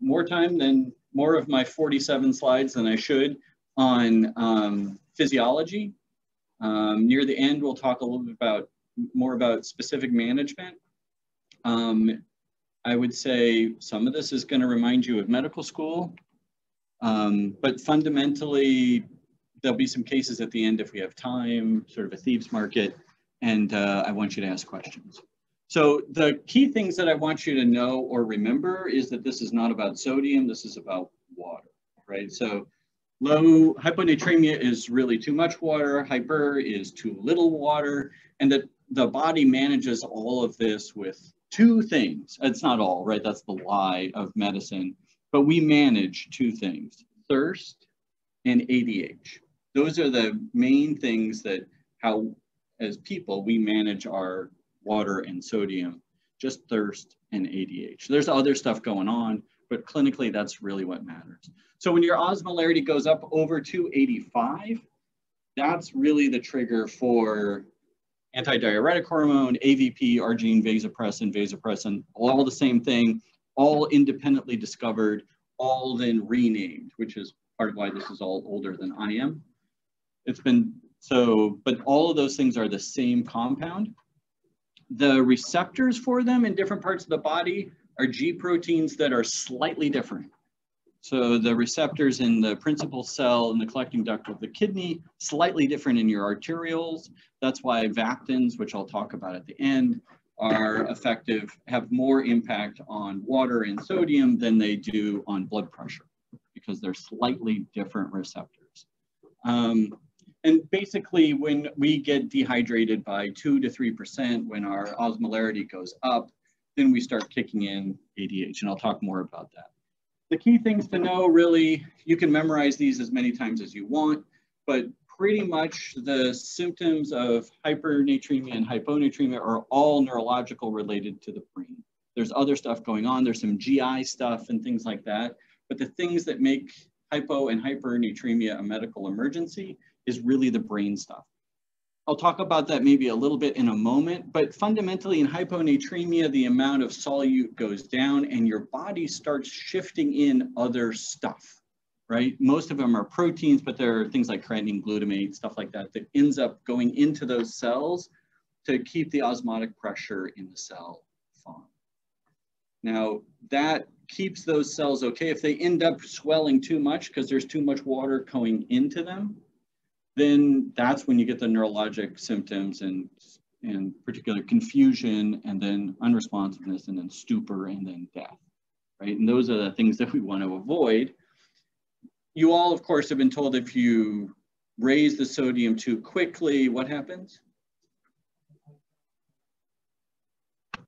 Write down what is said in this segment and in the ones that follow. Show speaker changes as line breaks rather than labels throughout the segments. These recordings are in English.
more of my 47 slides than I should on physiology. Near the end, we'll talk a little bit more about specific management. I would say some of this is going to remind you of medical school, but fundamentally, there'll be some cases at the end if we have time, sort of a thieves market, and I want you to ask questions. So the key things that I want you to know or remember is that this is not about sodium, this is about water, right? So low hyponatremia is really too much water, hyper is too little water, and that the body manages all of this with two things. It's not all, right? That's the lie of medicine, but we manage two things, thirst and ADH. Those are the main things that how, as people, we manage our water and sodium, just thirst and ADH. There's other stuff going on, but clinically, that's really what matters. So when your osmolarity goes up over 285, that's really the trigger for antidiuretic hormone, AVP, arginine, vasopressin, all the same thing, all independently discovered, all then renamed, which is part of why this is all older than I am. It's been so, but all of those things are the same compound. The receptors for them in different parts of the body are G proteins that are slightly different. So the receptors in the principal cell in the collecting duct of the kidney, slightly different in your arterioles. That's why vactins, which I'll talk about at the end, are effective, have more impact on water and sodium than they do on blood pressure, because they're slightly different receptors. And basically, when we get dehydrated by 2 to 3%, when our osmolarity goes up, then we start kicking in ADH, and I'll talk more about that. The key things to know, really, you can memorize these as many times as you want, but pretty much the symptoms of hypernatremia and hyponatremia are all neurological related to the brain. There's other stuff going on. There's some GI stuff and things like that, but the things that make hypo and hypernatremia a medical emergency is really the brain stuff. I'll talk about that maybe a little bit in a moment, but fundamentally in hyponatremia, the amount of solute goes down and your body starts shifting in other stuff, right? Most of them are proteins, but there are things like creatinine, glutamate, stuff like that, that ends up going into those cells to keep the osmotic pressure in the cell fine. Now, that keeps those cells okay. If they end up swelling too much because there's too much water going into them, then that's when you get the neurologic symptoms and particular confusion, and then unresponsiveness, and then stupor, and then death, right? And those are the things that we want to avoid. You all, of course, have been told if you raise the sodium too quickly, what happens?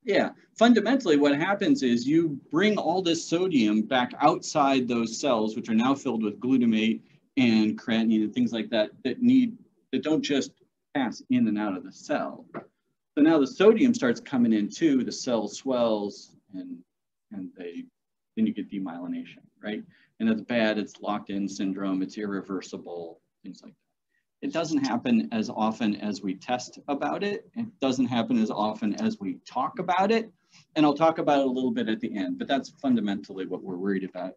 Yeah, fundamentally what happens is you bring all this sodium back outside those cells, which are now filled with glutamate and creatinine and things like that, that don't just pass in and out of the cell. So now the sodium starts coming in too, the cell swells, and then you get demyelination, right? And it's bad, it's locked in syndrome, it's irreversible, things like that. It doesn't happen as often as we test about it. It doesn't happen as often as we talk about it. And I'll talk about it a little bit at the end, but that's fundamentally what we're worried about.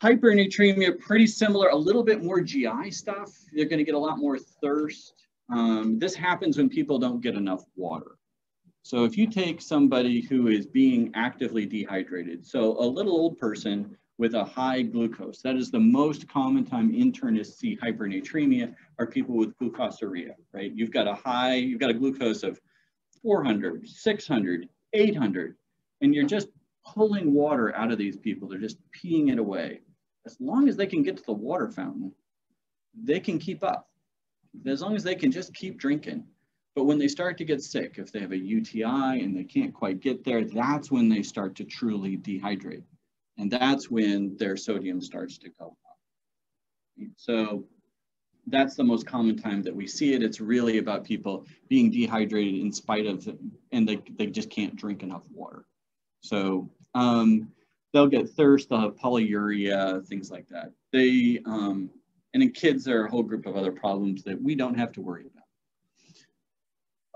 Hypernatremia, pretty similar, a little bit more GI stuff. They're going to get a lot more thirst. This happens when people don't get enough water. So if you take somebody who is being actively dehydrated, so a little old person with a high glucose, that is the most common time internists see hypernatremia, are people with glucosuria, right? You've got a glucose of 400, 600, 800, and you're just pulling water out of these people. They're just peeing it away. As long as they can get to the water fountain, they can keep up. As long as they can just keep drinking. But when they start to get sick, if they have a UTI and they can't quite get there, that's when they start to truly dehydrate. And that's when their sodium starts to go up. So that's the most common time that we see it. It's really about people being dehydrated in spite of, and they just can't drink enough water. So they'll get thirst, they'll have polyuria, things like that. And in kids, there are a whole group of other problems that we don't have to worry about.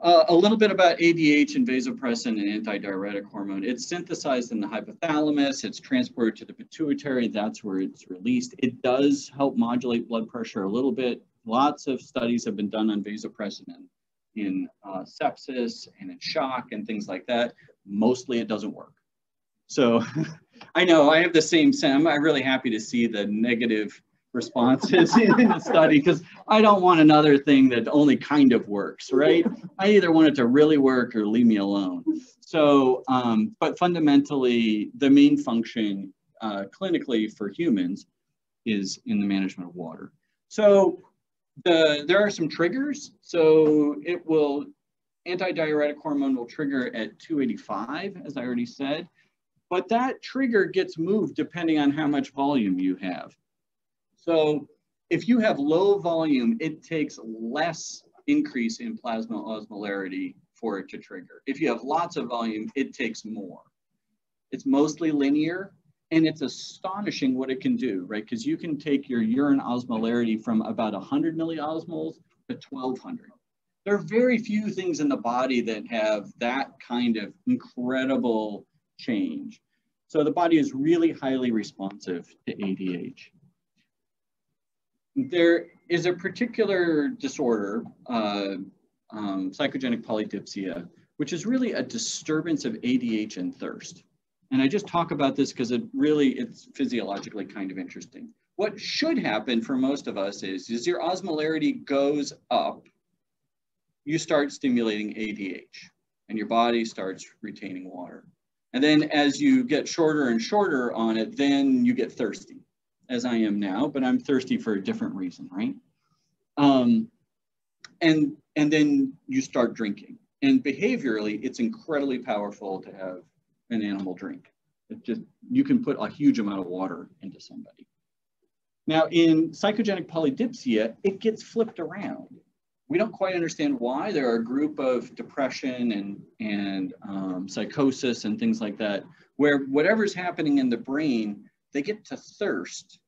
A little bit about ADH and vasopressin and antidiuretic hormone. It's synthesized in the hypothalamus. It's transported to the pituitary. That's where it's released. It does help modulate blood pressure a little bit. Lots of studies have been done on vasopressin in sepsis and in shock and things like that. Mostly it doesn't work. So I know I have the same sense. I'm really happy to see the negative responses in the study, because I don't want another thing that only kind of works, right? I either want it to really work or leave me alone. So, but fundamentally, the main function clinically for humans is in the management of water. So there are some triggers. So antidiuretic hormone will trigger at 285, as I already said, but that trigger gets moved depending on how much volume you have. So if you have low volume, it takes less increase in plasma osmolarity for it to trigger. If you have lots of volume, it takes more. It's mostly linear, and it's astonishing what it can do, right? Because you can take your urine osmolarity from about 100 milliosmoles to 1200. There are very few things in the body that have that kind of incredible change. So the body is really highly responsive to ADH. There is a particular disorder, psychogenic polydipsia, which is really a disturbance of ADH and thirst. And I just talk about this because it's physiologically kind of interesting. What should happen for most of us is your osmolarity goes up, you start stimulating ADH, and your body starts retaining water. And then as you get shorter and shorter on it, then you get thirsty, as I am now, but I'm thirsty for a different reason, right? And then you start drinking. And behaviorally, it's incredibly powerful to have an animal drink. You can put a huge amount of water into somebody. Now, in psychogenic polydipsia, it gets flipped around. We don't quite understand why. There are a group of depression and psychosis and things like that, where whatever's happening in the brain, they get to thirst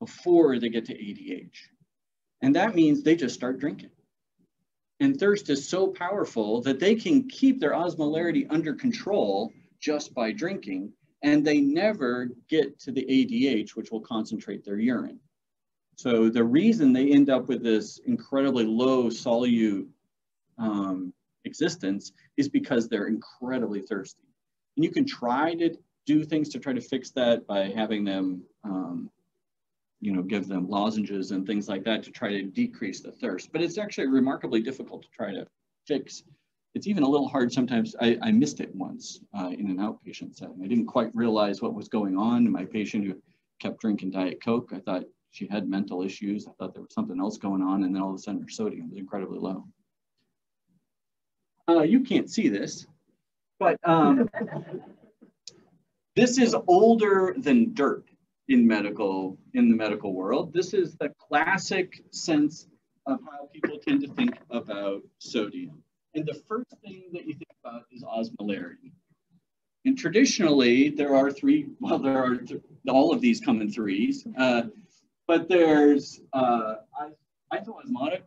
before they get to ADH. And that means they just start drinking. And thirst is so powerful that they can keep their osmolarity under control just by drinking, and they never get to the ADH, which will concentrate their urine. So the reason they end up with this incredibly low solute existence is because they're incredibly thirsty. And you can try to do things to try to fix that by having them, give them lozenges and things like that to try to decrease the thirst. But it's actually remarkably difficult to try to fix. It's even a little hard sometimes. I missed it once in an outpatient setting. I didn't quite realize what was going on. My patient who kept drinking Diet Coke, I thought she had mental issues. I thought there was something else going on, and then all of a sudden her sodium was incredibly low. You can't see this, but this is older than dirt in the medical world. This is the classic sense of how people tend to think about sodium. And the first thing that you think about is osmolarity. And traditionally, there are all of these come in threes, but there's isoosmotic,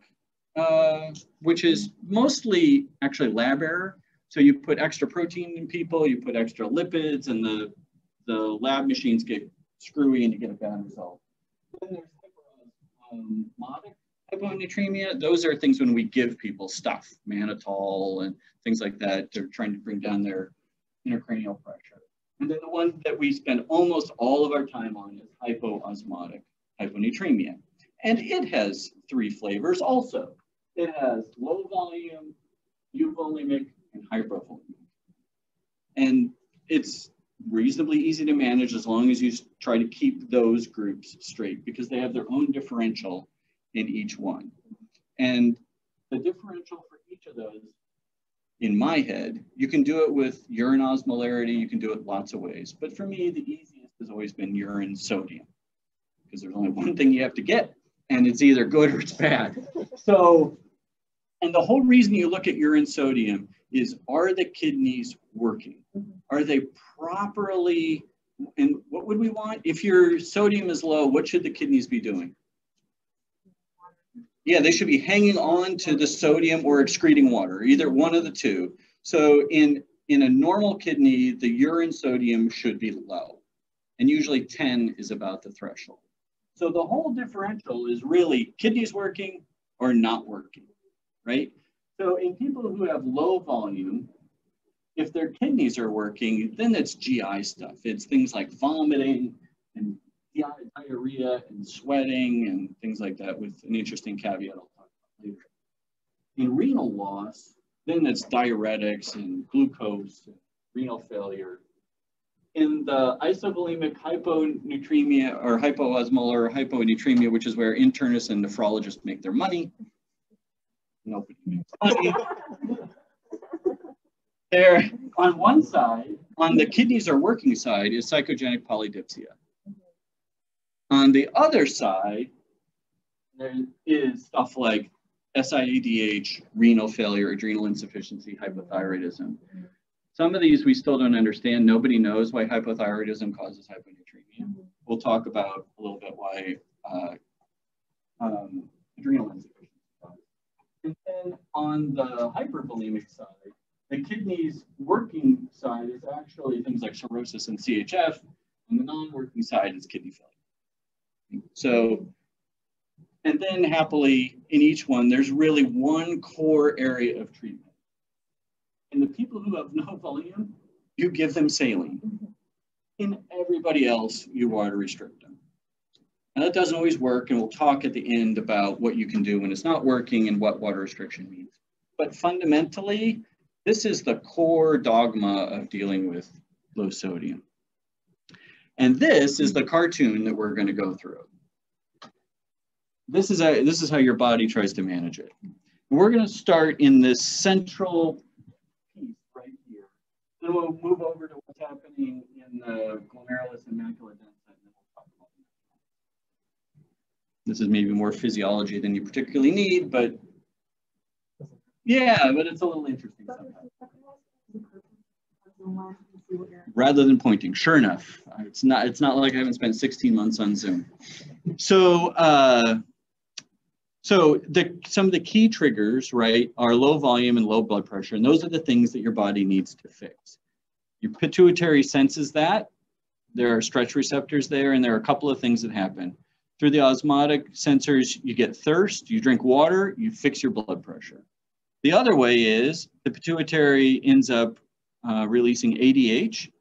which is mostly actually lab error. So you put extra protein in people, you put extra lipids, and the lab machines get screwy and you get a bad result. Then there's hyperosmotic hyponatremia. Those are things when we give people stuff, mannitol and things like that. They're trying to bring down their intracranial pressure. And then the one that we spend almost all of our time on is hypoosmotic hyponatremia. And it has three flavors also. It has low volume, euvolemic, and hypervolemic. And it's reasonably easy to manage as long as you try to keep those groups straight, because they have their own differential in each one. And the differential for each of those, in my head, you can do it with urine osmolarity, you can do it lots of ways. But for me, the easiest has always been urine sodium, because there's only one thing you have to get, and it's either good or it's bad. So, and the whole reason you look at urine sodium is, are the kidneys working? Are they properly, and what would we want? If your sodium is low, what should the kidneys be doing? Yeah, they should be hanging on to the sodium or excreting water, either one of the two. So in a normal kidney, the urine sodium should be low, and usually 10 is about the threshold. So the whole differential is really kidneys working or not working, right? So in people who have low volume, if their kidneys are working, then it's GI stuff. It's things like vomiting and diarrhea and sweating and things like that, with an interesting caveat I'll talk about later. In renal loss, then it's diuretics and glucose and renal failure. In the isovolemic hyponatremia or hypoosmolar hyponatremia, which is where internists and nephrologists make their money. Nobody makes money. There, on one side, on the kidneys are working side, is psychogenic polydipsia. On the other side, there is stuff like SIADH, renal failure, adrenal insufficiency, hypothyroidism. Some of these we still don't understand. Nobody knows why hypothyroidism causes hyponatremia. We'll talk about a little bit why adrenal insufficiency causes. And then on the hypervolemic side, the kidneys working side is actually things like cirrhosis and CHF, and the non-working side is kidney failure. So, and then happily in each one, there's really one core area of treatment. In the people who have no volume, you give them saline. In everybody else, you water restrict them. And that doesn't always work, and we'll talk at the end about what you can do when it's not working and what water restriction means. But fundamentally, this is the core dogma of dealing with low sodium. And this is the cartoon that we're going to go through. This is how your body tries to manage it. And we're going to start in this central piece right here. Then we'll move over to what's happening in the glomerulus and macula densa, and then we'll talk about that. This is maybe more physiology than you particularly need, but yeah, but it's a little interesting sometimes. Rather than pointing, sure enough, it's not like I haven't spent 16 months on Zoom. So some of the key triggers, right, are low volume and low blood pressure, and those are the things that your body needs to fix. Your pituitary senses that. There are stretch receptors there, and there are a couple of things that happen. Through the osmotic sensors, you get thirst, you drink water, you fix your blood pressure. The other way is the pituitary ends up releasing ADH,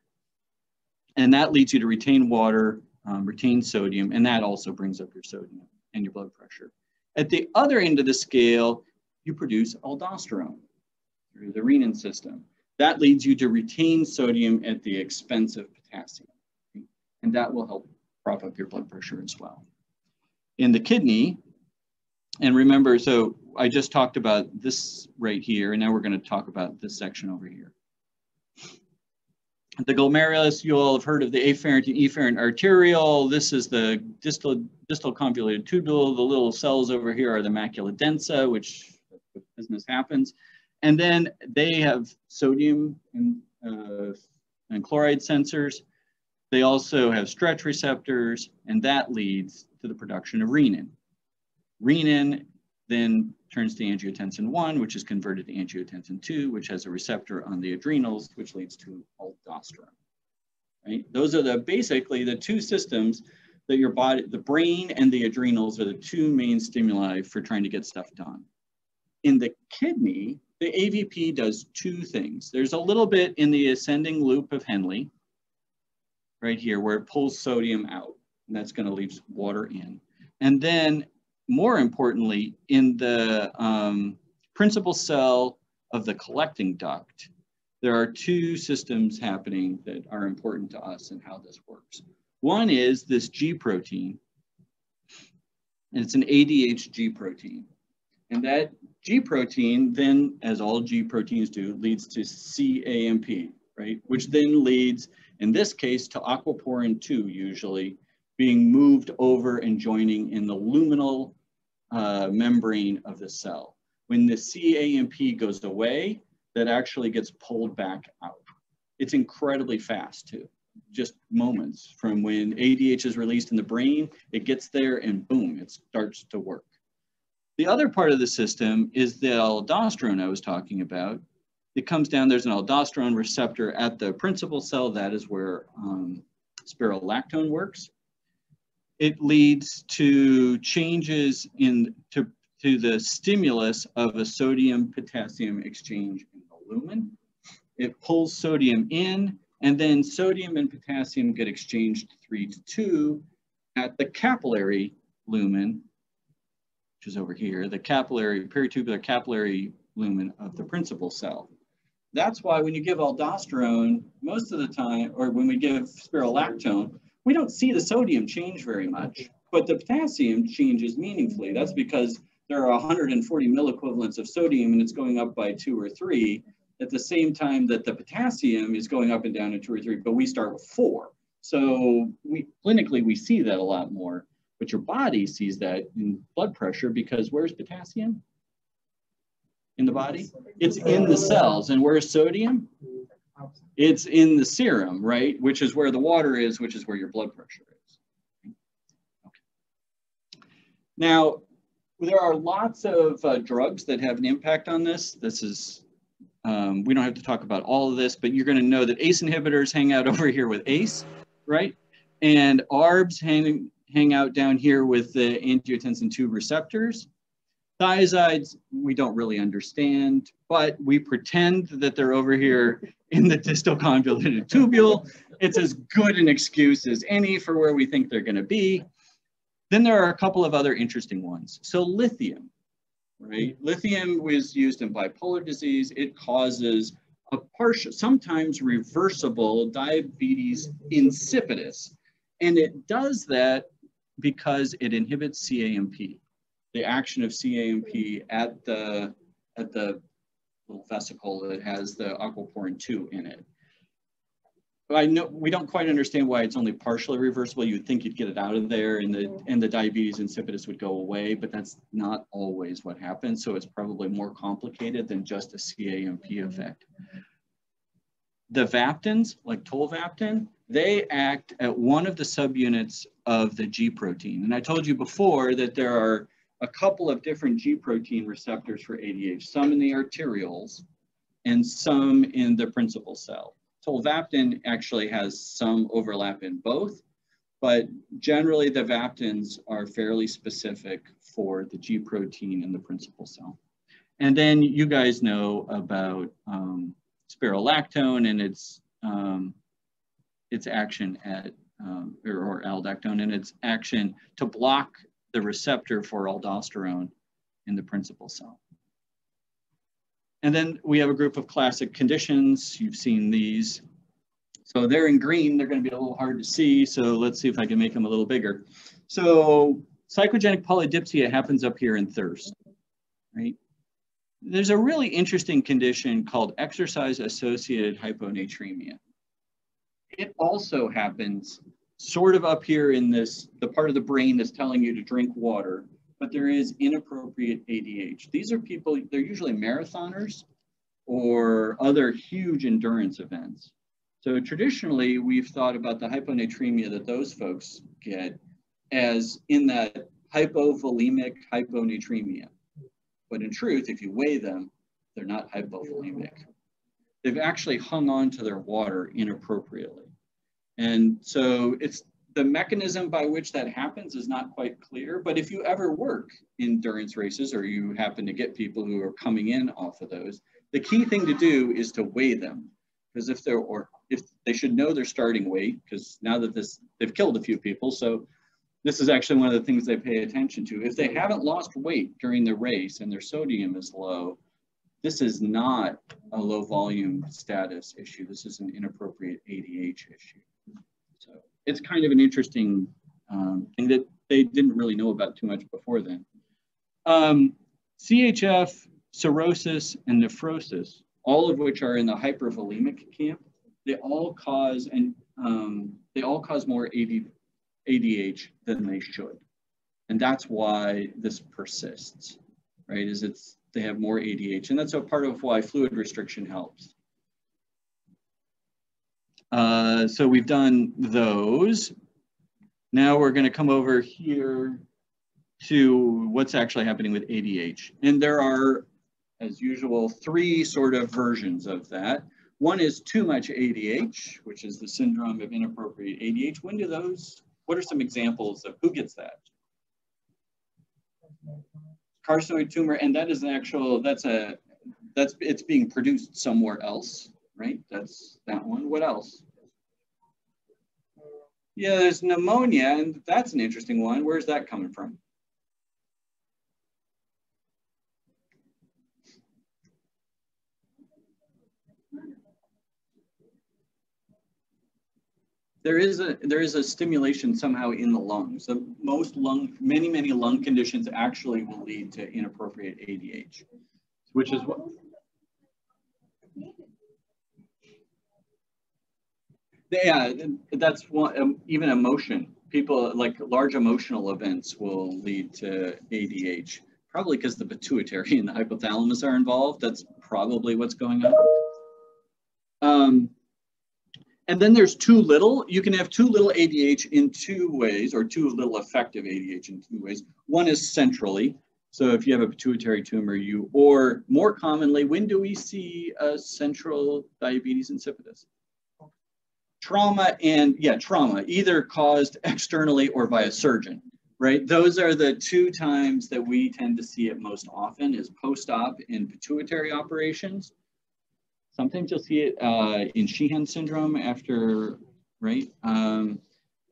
and that leads you to retain water, retain sodium, and that also brings up your sodium and your blood pressure. At the other end of the scale, you produce aldosterone through the renin system. That leads you to retain sodium at the expense of potassium, and that will help prop up your blood pressure as well. In the kidney, and remember, so I just talked about this right here, and now we're going to talk about this section over here. The glomerulus, you all have heard of the afferent and efferent arteriole. This is the distal convoluted tubule. The little cells over here are the macula densa, which business happens. And then they have sodium and chloride sensors. They also have stretch receptors, and that leads to the production of renin. Renin then turns to angiotensin 1, which is converted to angiotensin 2, which has a receptor on the adrenals, which leads to aldosterone. Right? Those are basically the two systems that your body, the brain and the adrenals, are the two main stimuli for trying to get stuff done. In the kidney, the AVP does two things. There's a little bit in the ascending loop of Henle, right here, where it pulls sodium out, and that's going to leave water in. And then, more importantly, in the principal cell of the collecting duct, there are two systems happening that are important to us and how this works. One is this G protein, and it's an ADH-G protein. And that G protein then, as all G proteins do, leads to CAMP, right? Which then leads, in this case, to aquaporin 2 usually, being moved over and joining in the luminal membrane of the cell. When the CAMP goes away, that actually gets pulled back out. It's incredibly fast too, just moments from when ADH is released in the brain, it gets there and boom, it starts to work. The other part of the system is the aldosterone I was talking about. It comes down, there's an aldosterone receptor at the principal cell. That is where spirulactone works. It leads to changes to the stimulus of a sodium-potassium exchange in the lumen. It pulls sodium in, and then sodium and potassium get exchanged 3-2 at the capillary lumen, which is over here, the peritubular capillary lumen of the principal cell. That's why when you give aldosterone, most of the time, or when we give spirulactone, we don't see the sodium change very much, but the potassium changes meaningfully. That's because there are 140 milliequivalents of sodium and it's going up by 2 or 3 at the same time that the potassium is going up and down at 2 or 3, but we start with 4. So clinically, we see that a lot more, but your body sees that in blood pressure because where's potassium? In the body? It's in the cells. And where's sodium? It's in the serum, right? Which is where the water is, which is where your blood pressure is. Okay. Now, there are lots of drugs that have an impact on this. This is, we don't have to talk about all of this, but you're going to know that ACE inhibitors hang out over here with ACE, right? And ARBs hang out down here with the angiotensin II receptors. Thiazides, we don't really understand, but we pretend that they're over here in the distal convoluted tubule. It's as good an excuse as any for where we think they're going to be. Then there are a couple of other interesting ones. So lithium, right? Lithium was used in bipolar disease. It causes a partial, sometimes reversible diabetes insipidus. And it does that because it inhibits CAMP. The action of CAMP at the little vesicle that has the aquaporin 2 in it. But I know we don't quite understand why it's only partially reversible. You'd think you'd get it out of there and the diabetes insipidus would go away, but that's not always what happens. So it's probably more complicated than just a CAMP effect. The vaptins, like tolvaptan, they act at one of the subunits of the G protein. And I told you before that there are a couple of different G protein receptors for ADH, some in the arterioles and some in the principal cell. Tolvaptan actually has some overlap in both, but generally the vaptins are fairly specific for the G protein in the principal cell. And then you guys know about spirulactone and its action at, or aldactone and its action to block the receptor for aldosterone in the principal cell. And then we have a group of classic conditions. You've seen these. So they're in green. They're going to be a little hard to see. So let's see if I can make them a little bigger. So psychogenic polydipsia happens up here in thirst, right? There's a really interesting condition called exercise-associated hyponatremia. It also happens sort of up here in this, the part of the brain that's telling you to drink water, but there is inappropriate ADH. These are people, they're usually marathoners or other huge endurance events. So traditionally, we've thought about the hyponatremia that those folks get as in that hypovolemic hyponatremia. But in truth, if you weigh them, they're not hypovolemic. They've actually hung on to their water inappropriately. And so it's the mechanism by which that happens is not quite clear, but if you ever work endurance races or you happen to get people who are coming in off of those, the key thing to do is to weigh them. Because if they should know their starting weight, because now that they've killed a few people, so this is actually one of the things they pay attention to. If they haven't lost weight during the race and their sodium is low, this is not a low volume status issue. This is an inappropriate ADH issue. So it's kind of an interesting thing that they didn't really know about too much before then. CHF, cirrhosis, and nephrosis, all of which are in the hypervolemic camp, they all cause more ADH than they should. And that's why this persists, right? They have more ADH, and that's a part of why fluid restriction helps. So we've done those. Now we're going to come over here to what's actually happening with ADH. And there are, as usual, three sort of versions of that. One is too much ADH, which is the syndrome of inappropriate ADH. When do those, what are some examples of who gets that? Carcinoid tumor, and that is an actual, it's being produced somewhere else, right? That's that one. What else? Yeah, there's pneumonia, and that's an interesting one. Where's that coming from? There is a stimulation somehow in the lungs. So many lung conditions actually will lead to inappropriate ADH, which is what. Yeah, that's one. Even emotion. People like large emotional events will lead to ADH, probably because the pituitary and the hypothalamus are involved. That's probably what's going on. And then there's too little. You can have too little ADH in two ways, or too little effective ADH in two ways. One is centrally. So if you have a pituitary tumor, or more commonly, when do we see central diabetes insipidus? Trauma trauma, either caused externally or by a surgeon, right? Those are the two times that we tend to see it most often, is post-op in pituitary operations. Sometimes you'll see it in Sheehan syndrome after, right? And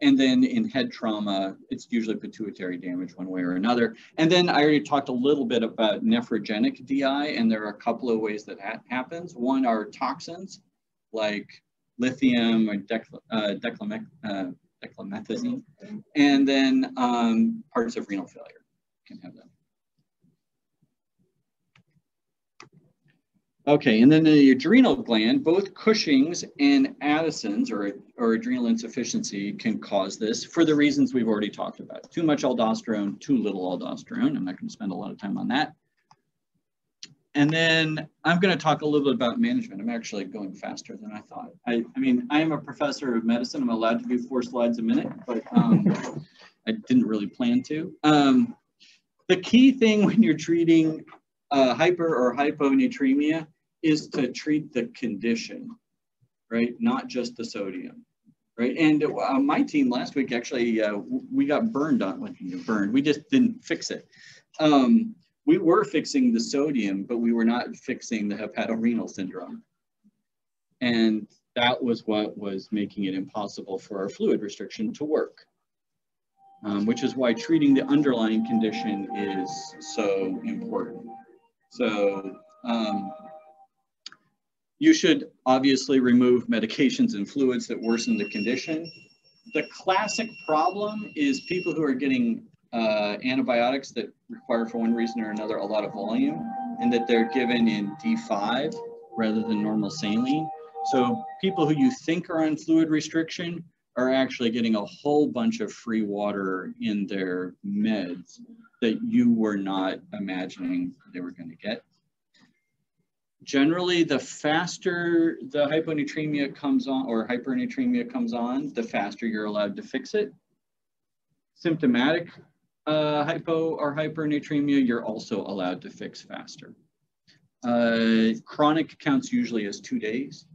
then in head trauma, it's usually pituitary damage one way or another. And then I already talked a little bit about nephrogenic DI, and there are a couple of ways that happens. One are toxins like lithium or declamethazine, and then parts of renal failure can have them. Okay, and then the adrenal gland, both Cushing's and Addison's or adrenal insufficiency can cause this for the reasons we've already talked about. Too much aldosterone, too little aldosterone. I'm not going to spend a lot of time on that. And then I'm going to talk a little bit about management. I'm actually going faster than I thought. I mean, I am a professor of medicine. I'm allowed to do 4 slides a minute, but I didn't really plan to. The key thing when you're treating hyper or hyponatremia is to treat the condition, right? Not just the sodium, right? And my team last week, actually, we got burned on, we just didn't fix it. We were fixing the sodium, but we were not fixing the hepatorenal syndrome. And that was what was making it impossible for our fluid restriction to work, which is why treating the underlying condition is so important. So you should obviously remove medications and fluids that worsen the condition. The classic problem is people who are getting antibiotics that require, for one reason or another, a lot of volume, and that they're given in D5 rather than normal saline. So people who you think are on fluid restriction are actually getting a whole bunch of free water in their meds that you were not imagining they were going to get. Generally, the faster the hyponatremia comes on, or hypernatremia comes on, the faster you're allowed to fix it. Symptomatic hypo or hypernatremia, you're also allowed to fix faster. Chronic counts usually as 2 days.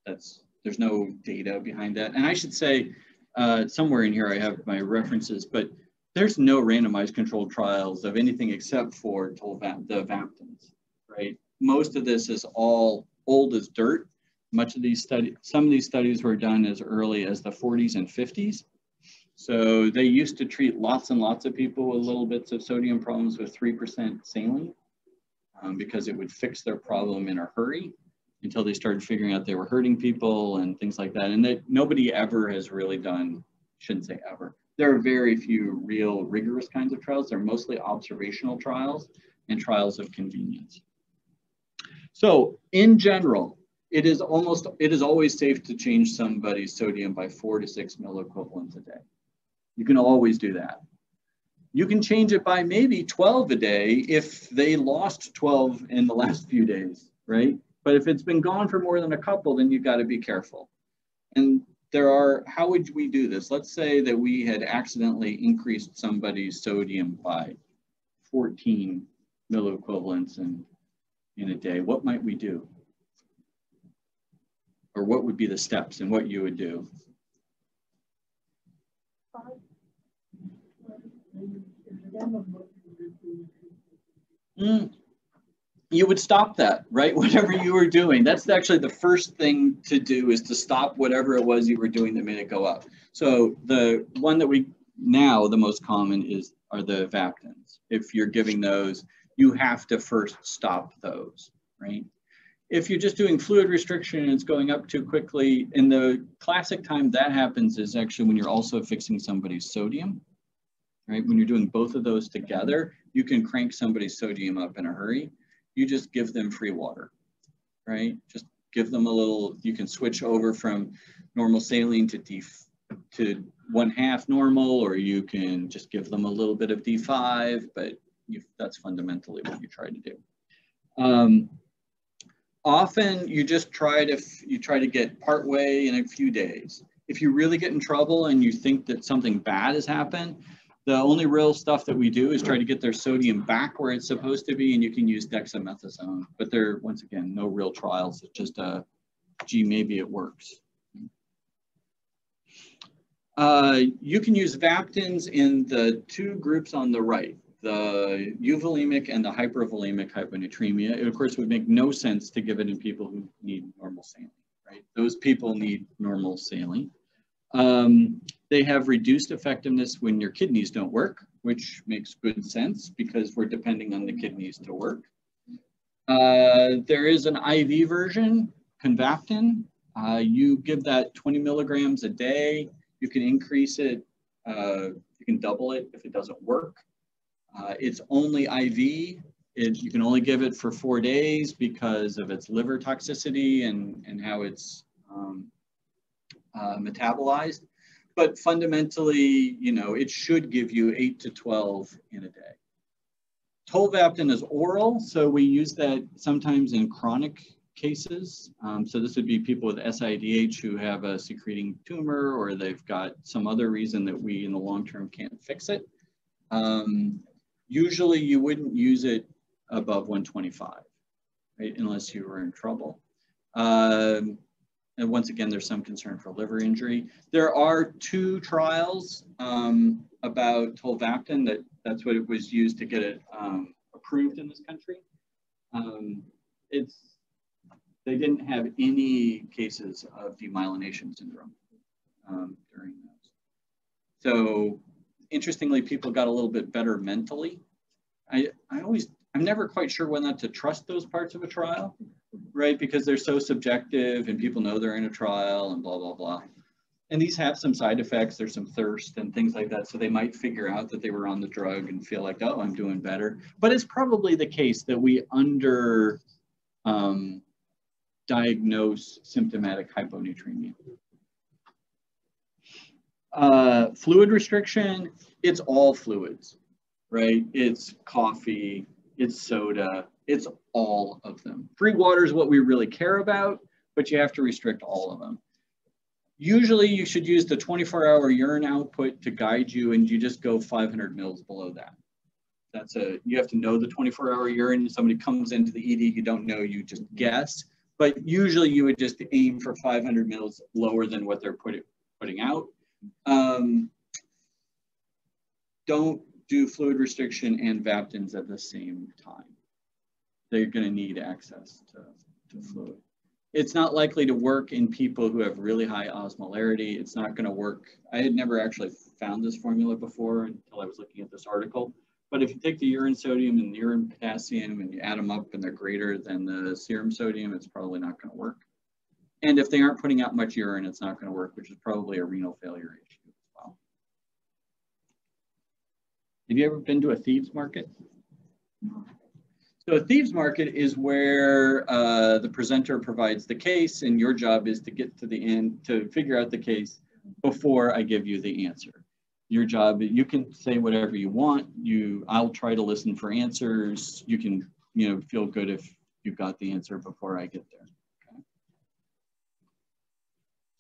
There's no data behind that. And I should say, somewhere in here I have my references, but there's no randomized controlled trials of anything except for the Vaptins, right? Most of this is all old as dirt. Much of these studies, some of these studies were done as early as the 40s and 50s. So they used to treat lots and lots of people with little bits of sodium problems with 3% saline because it would fix their problem in a hurry, until they started figuring out they were hurting people and things like that. And nobody ever has really done, shouldn't say ever, there are very few real rigorous kinds of trials. They're mostly observational trials and trials of convenience. So in general, it is always safe to change somebody's sodium by 4 to 6 milliequivalents a day. You can always do that. You can change it by maybe 12 a day if they lost 12 in the last few days, right? But if it's been gone for more than a couple, then you've got to be careful. And how would we do this? Let's say that we had accidentally increased somebody's sodium by 14 milliequivalents in a day. What might we do? Or what would be the steps and what you would do? You would stop that, right? Whatever you were doing. That's actually the first thing to do, is to stop whatever it was you were doing that made it go up. So the one that the most common are the Vaptins. If you're giving those, you have to first stop those, right? If you're just doing fluid restriction and it's going up too quickly, and the classic time that happens is actually when you're also fixing somebody's sodium, right? When you're doing both of those together, you can crank somebody's sodium up in a hurry. You just give them free water, right? Just give them a little, you can switch over from normal saline to 1/2 normal, or you can just give them a little bit of D5, but that's fundamentally what you try to do. Often you just try to get partway in a few days. If you really get in trouble and you think that something bad has happened, the only real stuff that we do is try to get their sodium back where it's supposed to be, and you can use dexamethasone. But there, once again, no real trials. It's just gee, maybe it works. You can use Vaptins in the two groups on the right, the euvolemic and the hypervolemic hyponatremia. It, of course, would make no sense to give it in people who need normal saline, right? Those people need normal saline. They have reduced effectiveness when your kidneys don't work, which makes good sense because we're depending on the kidneys to work. There is an IV version, Convaptin. You give that 20 milligrams a day. You can increase it. You can double it if it doesn't work. It's only IV. You can only give it for 4 days because of its liver toxicity and how it's metabolized. But fundamentally, it should give you 8 to 12 in a day. Tolvaptan is oral, so we use that sometimes in chronic cases. So this would be people with SIDH who have a secreting tumor, or they've got some other reason that we in the long term can't fix it. Usually you wouldn't use it above 125, right, unless you were in trouble. And once again, there's some concern for liver injury. There are 2 trials about tolvaptan that's what it was used to get it approved in this country. They didn't have any cases of demyelination syndrome during those. So interestingly, people got a little bit better mentally. I'm never quite sure whether or not to trust those parts of a trial, right? Because they're so subjective and people know they're in a trial and blah, blah, blah. And these have some side effects. There's some thirst and things like that. So they might figure out that they were on the drug and feel like, oh, I'm doing better. But it's probably the case that we diagnose symptomatic hyponatremia. Fluid restriction, it's all fluids, right? It's coffee, it's soda, it's all of them. Free water is what we really care about, but you have to restrict all of them. Usually you should use the 24-hour urine output to guide you, and you just go 500 mils below that. You have to know the 24-hour urine. If somebody comes into the ED, you don't know, you just guess. But usually you would just aim for 500 mils lower than what they're putting out. Don't do fluid restriction and Vaptins at the same time. They're going to need access to fluid. It's not likely to work in people who have really high osmolarity. It's not going to work. I had never actually found this formula before until I was looking at this article. But if you take the urine sodium and the urine potassium and you add them up and they're greater than the serum sodium, it's probably not going to work. And if they aren't putting out much urine, it's not going to work, which is probably a renal failure issue as well. Have you ever been to a Thieves market? No. So a Thieves market is where the presenter provides the case, and your job is to get to the end to figure out the case before I give you the answer. Your job, you can say whatever you want. I'll try to listen for answers. You can, feel good if you've got the answer before I get there. Okay.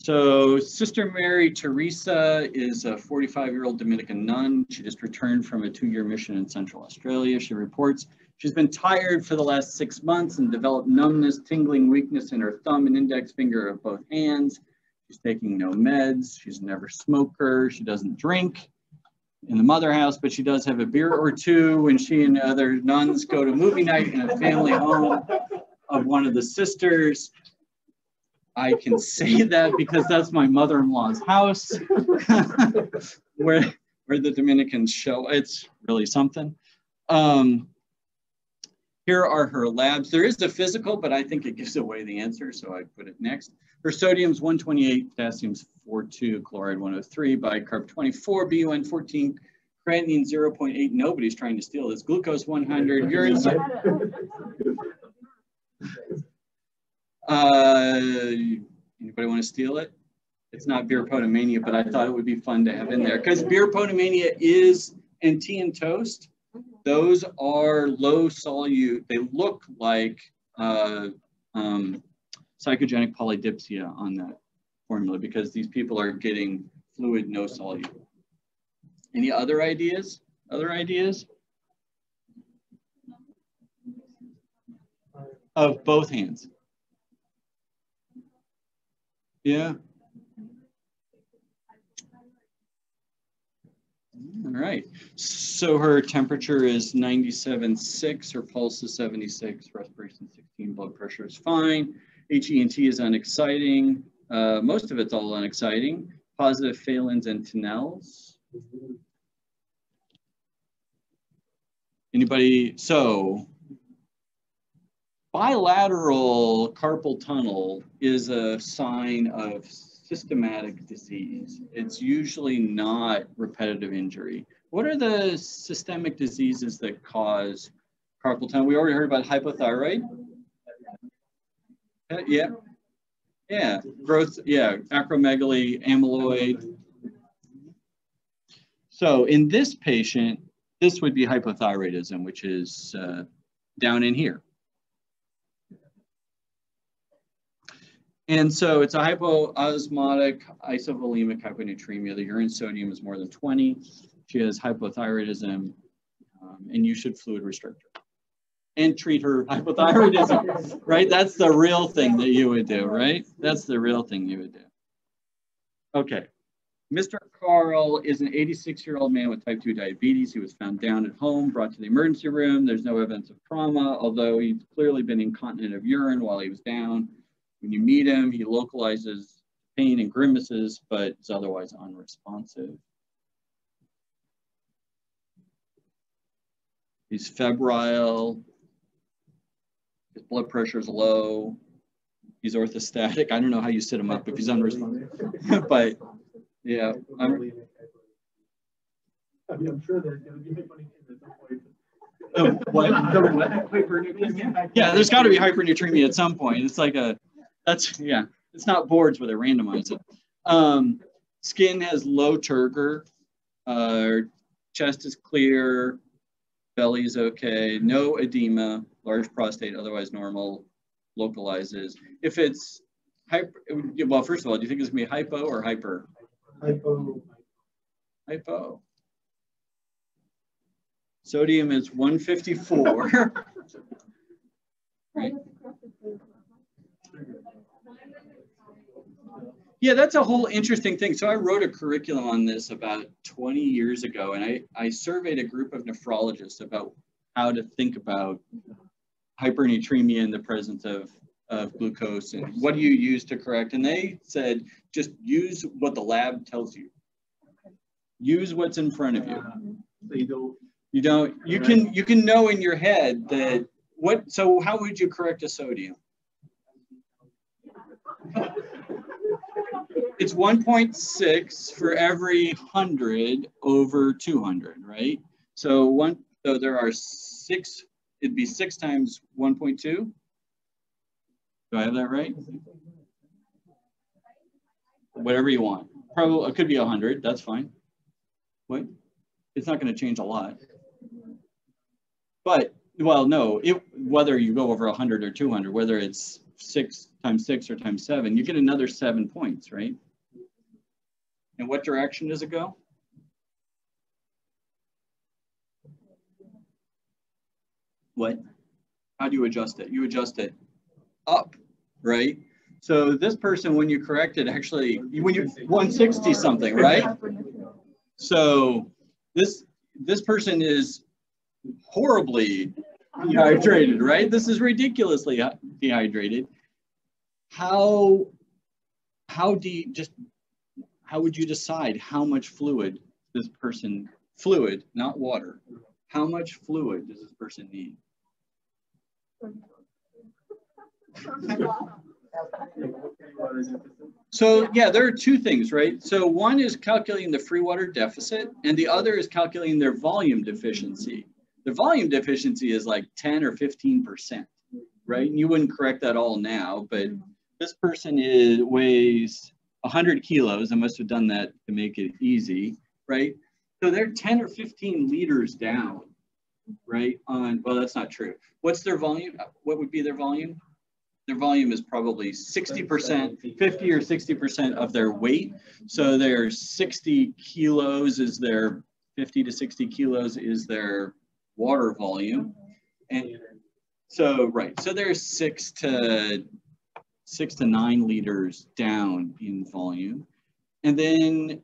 So Sister Mary Theresa is a 45-year-old Dominican nun. She just returned from a 2-year mission in Central Australia. She reports she's been tired for the last 6 months and developed numbness, tingling, weakness in her thumb and index finger of both hands. She's taking no meds. She's a never smoker. She doesn't drink in the mother house, but she does have a beer or two when she and other nuns go to movie night in a family home of one of the sisters. I can say that because that's my mother-in-law's house where the Dominicans show. It's really something. Here are her labs. There is a physical, but I think it gives away the answer, so I put it next. Her sodium's 128, potassium's 42, chloride 103, bicarb 24, BUN 14, creatinine 0.8. Nobody's trying to steal this. Glucose 100, urine. Anybody want to steal it? It's not Beerpotomania, but I thought it would be fun to have in there because Beerpotomania is and tea and toast. Those are low solute. They look like psychogenic polydipsia on that formula because these people are getting fluid, no solute. Any other ideas? Other ideas? Of both hands. Yeah. All right. So her temperature is 97.6, her pulse is 76, respiration 16, blood pressure is fine. HENT is unexciting. Most of it's all unexciting. Positive phalins and Tinels. Anybody? So bilateral carpal tunnel is a sign of systematic disease. It's usually not repetitive injury. What are the systemic diseases that cause carpal tunnel? We already heard about hypothyroid. Yeah. Yeah. Growth. Yeah. Acromegaly, amyloid. So in this patient, this would be hypothyroidism, which is down in here. And so it's a hypoosmotic isovolemic hyponatremia. The urine sodium is more than 20. She has hypothyroidism, and you should fluid restrict her and treat her hypothyroidism, right? That's the real thing that you would do, right? That's the real thing you would do. Okay. Mr. Carl is an 86-year-old man with type 2 diabetes. He was found down at home, brought to the emergency room. There's no evidence of trauma, although he's clearly been incontinent of urine while he was down. When you meet him, he localizes pain and grimaces, but is otherwise unresponsive. He's febrile. His blood pressure is low. He's orthostatic. I don't know how you sit him up if he's unresponsive, but yeah. I'm sure there's going to be hypernatremia. Yeah, there's got to be hypernatremia at some point. It's like a, that's, yeah, it's not boards where they randomize it. Skin has low turgor, chest is clear, belly is okay, no edema, large prostate, otherwise normal, localizes. If it's hyper, well, first of all, do you think it's going to be hypo or hyper? Hypo. Hypo. Sodium is 154. Right? Yeah, that's a whole interesting thing. So I wrote a curriculum on this about 20 years ago, and I surveyed a group of nephrologists about how to think about hypernatremia in the presence of glucose and what do you use to correct. And they said, just use what the lab tells you. Use what's in front of you. So you can know in your head that so how would you correct a sodium? It's 1.6 for every 100 over 200, right? So there are 6, it'd be 6 times 1.2. Do I have that right? Whatever you want. Probably it could be 100, that's fine. What? It's not going to change a lot. But, well, no, whether you go over 100 or 200, whether it's 6 times 6 or times 7, you get another 7 points, right? And what direction does it go? What? How do you adjust it? You adjust it up, right? So this person, when you correct it, actually, when you 160 something, right? So this person is horribly dehydrated, right? This is ridiculously dehydrated. How would you decide how much fluid this person, fluid, not water, how much fluid does this person need? So yeah, there are two things, right? So one is calculating the free water deficit, and the other is calculating their volume deficiency. The volume deficiency is like 10 or 15%, right? And you wouldn't correct that all now, but this person weighs 100 kilos. I must have done that to make it easy, right? So they're 10 or 15 liters down, right? Well, that's not true. What's their volume? What would be their volume? Their volume is probably 60%, 50 or 60% of their weight. So their 60 kilos is their, 50 to 60 kilos is their water volume. And so, right, so they're 6 to 9 liters down in volume. And then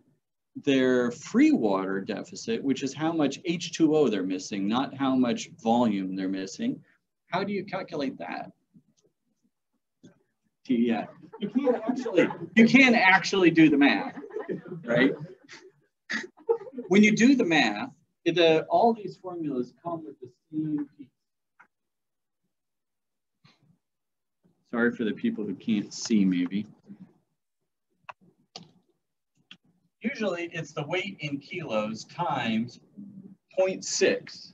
their free water deficit, which is how much H2O they're missing, not how much volume they're missing. How do you calculate that? Yeah, you can't actually do the math, right? When you do the math, all these formulas come with the same piece. Sorry for the people who can't see, maybe. Usually it's the weight in kilos times 0.6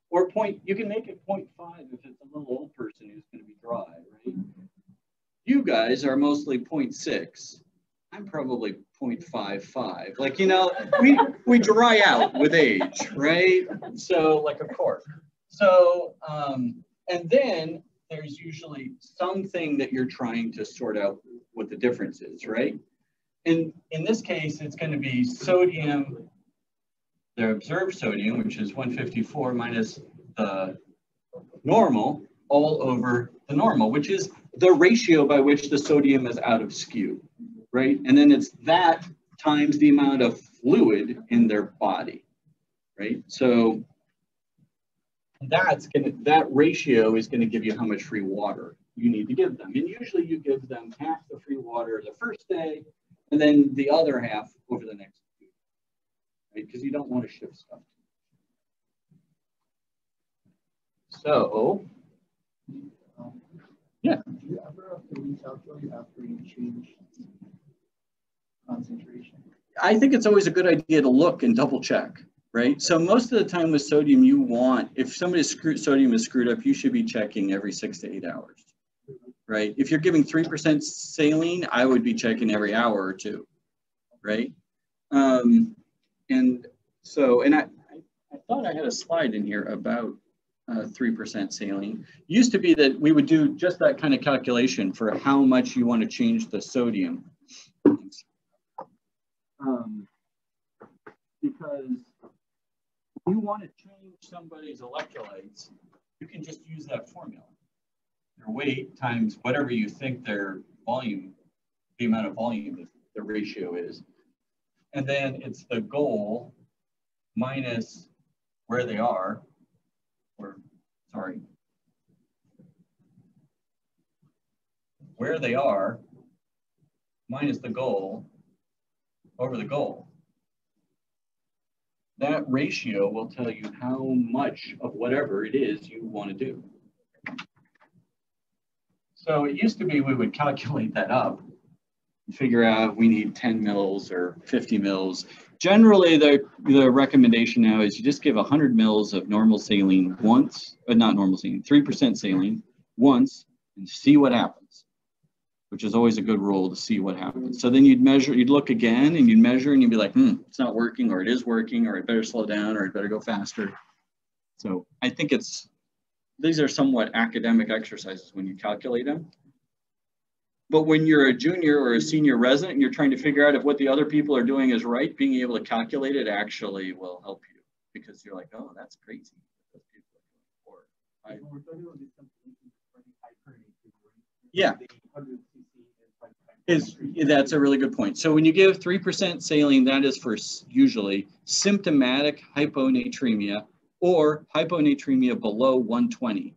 or you can make it 0.5 if it's a little old person who's going to be dry, right? You guys are mostly 0.6. I'm probably 0.55. Like, you know, we dry out with age, right? So like a cork. So, and then there's usually something that you're trying to sort out what the difference is, right? And in this case, it's going to be sodium, the observed sodium, which is 154 minus the normal, all over the normal, which is the ratio by which the sodium is out of skew, right? And then it's that times the amount of fluid in their body, right? So that ratio is going to give you how much free water you need to give them. And usually you give them half the free water the first day, and then the other half over the next week, right? Because you don't want to shift stuff. So, yeah.
Do you ever have to recalculate after you change concentration?
I think it's always a good idea to look and double check, right? So most of the time with sodium, you want, if somebody's sodium is screwed up, you should be checking every 6 to 8 hours, right? If you're giving 3% saline, I would be checking every hour or two, right? And so, and I thought I had a slide in here about 3% saline. Used to be that we would do just that kind of calculation for how much you want to change the sodium. Because if you want to change somebody's electrolytes, you can just use that formula. Their weight times whatever you think their volume, the amount of volume the ratio is. And then it's the goal minus where they are, where they are minus the goal over the goal. That ratio will tell you how much of whatever it is you want to do. So it used to be we would calculate that up and figure out we need 10 mils or 50 mils. Generally, the recommendation now is you just give 100 mils of normal saline once, but not normal saline, 3% saline once, and see what happens, which is always a good rule to see what happens. So then you'd measure, you'd look again and you'd measure and you'd be like, it's not working, or it is working, or it better slow down, or it better go faster. So I think these are somewhat academic exercises when you calculate them. But when you're a junior or a senior resident and you're trying to figure out if what the other people are doing is right, being able to calculate it actually will help you, because you're like, oh, that's crazy. Yeah. That's a really good point. So when you give 3% saline, that is for usually symptomatic hyponatremia or hyponatremia below 120.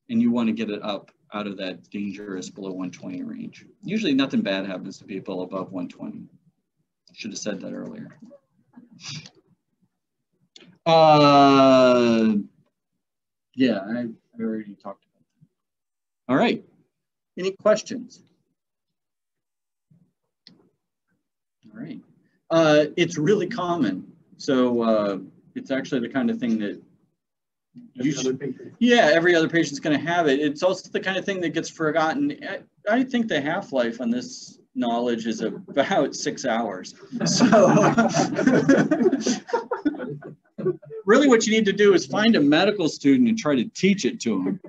And you want to get it up out of that dangerous below 120 range. Usually nothing bad happens to people above 120. Should have said that earlier. Yeah, I already talked about that. All right. Any questions? All right. It's really common. So it's actually the kind of thing that you should, yeah, every other patient's going to have it. It's also the kind of thing that gets forgotten. I think the half-life on this knowledge is about 6 hours. So really what you need to do is find a medical student and try to teach it to them.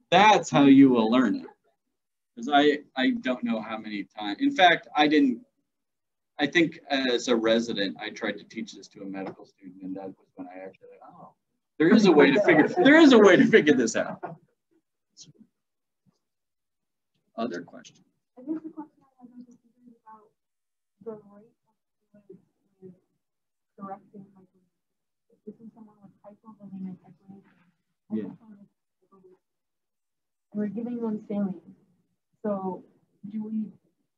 That's how you will learn it. Because I don't know how many times. In fact, I think as a resident, I tried to teach this to a medical student, and that was when I actually, oh, there is a way to figure this out. Other questions?
I guess the question I have is about the rate of with correcting hyponatremia. If this is someone with hypovolemic hypernatremia,
yeah.
And we're giving them saline. So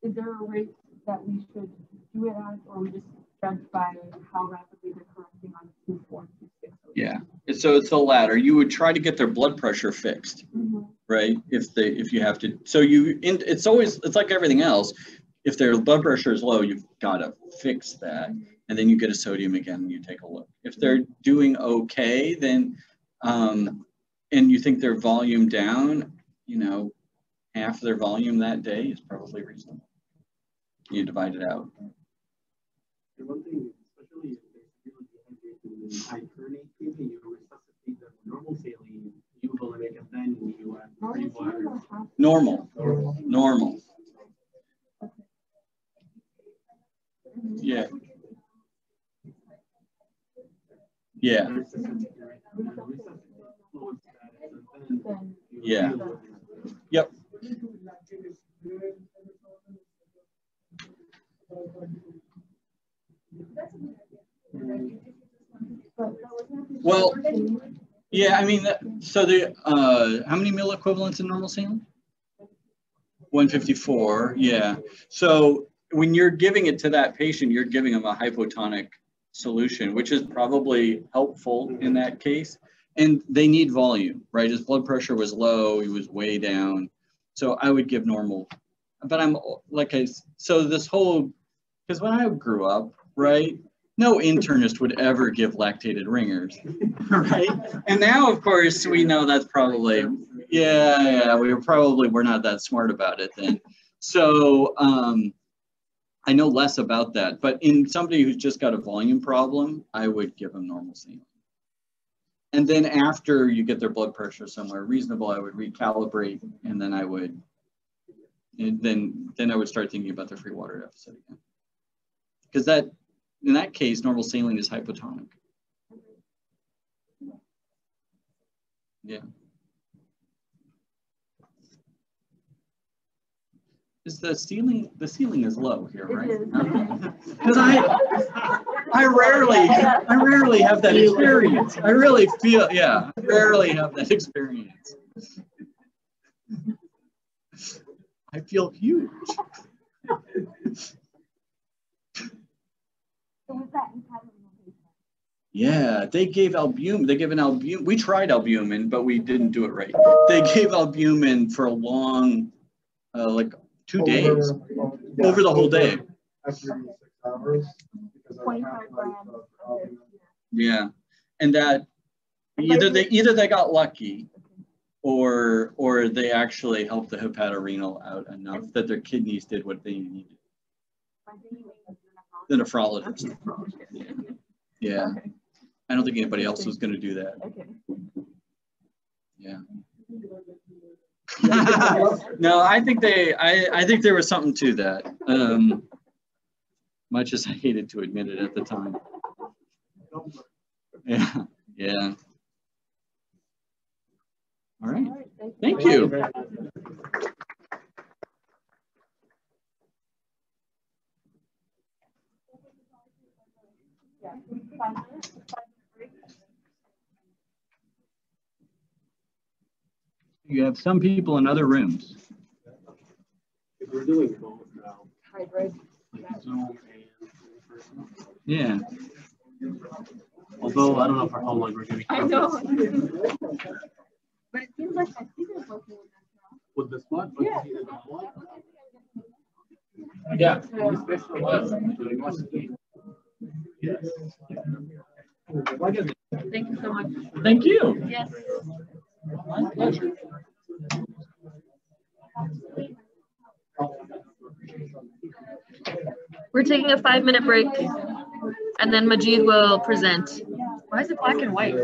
is there a rate that we should do it at, or we just judge by how rapidly they're correcting on 2.4 and 2.6?
Yeah, so it's the latter. You would try to get their blood pressure fixed, right? If you have to, so it's like everything else. If their blood pressure is low, you've got to fix that, and then you get a sodium again and you take a look. If they're doing okay, then and you think their volume down, half their volume that day is probably reasonable. You divide it out.
And one thing, especially if there's hypernatremia, you resuscitate them normal saline, you will make it, then you add free water.
Normal. Yeah. Yeah. Yeah. Yep. Well, yeah, I mean, so how many mil equivalents in normal saline? 154, yeah. So when you're giving it to that patient, you're giving them a hypotonic solution, which is probably helpful in that case. And they need volume, right? His blood pressure was low, he was way down. So I would give normal. But so this whole, because when I grew up, right, no internist would ever give lactated ringers, right? And now, of course, we know that's probably, we're not that smart about it then. So I know less about that, but in somebody who's just got a volume problem, I would give them normal saline. And then after you get their blood pressure somewhere reasonable, I would recalibrate, and then I would, then I would start thinking about their free water deficit again. Because in that case, normal saline is hypotonic. Yeah. Is the ceiling is low here, right? Because I rarely have that experience. I really feel, I rarely have that experience. I feel huge. Yeah, they gave albumin. They gave an albumin. We tried albumin, but we didn't do it right. They gave albumin for a long, like 2 days, over the whole day.
After 6 hours, because
25 grams.
Yeah, and that either they got lucky, or they actually helped the hepatorenal out enough that their kidneys did what they needed. The nephrologist. Yeah.
Okay.
I don't think anybody else was going to do that.
Okay.
Yeah. No, I think I think there was something to that. Much as I hated to admit it at the time. Yeah, yeah. All right. Thank you. You have some people in other rooms.
If we're doing both now,
Hybrid.
like Zoom and in person.
Yeah.
Although I don't know for how long we're going to be.
I know. But it seems like my speaker's working with us now.
With the spot?
Yeah.
Yeah.
Thank you so much.
Thank you.
Yes.
My pleasure.
We're taking a 5-minute break, and then Majid will present. Why is it black and white?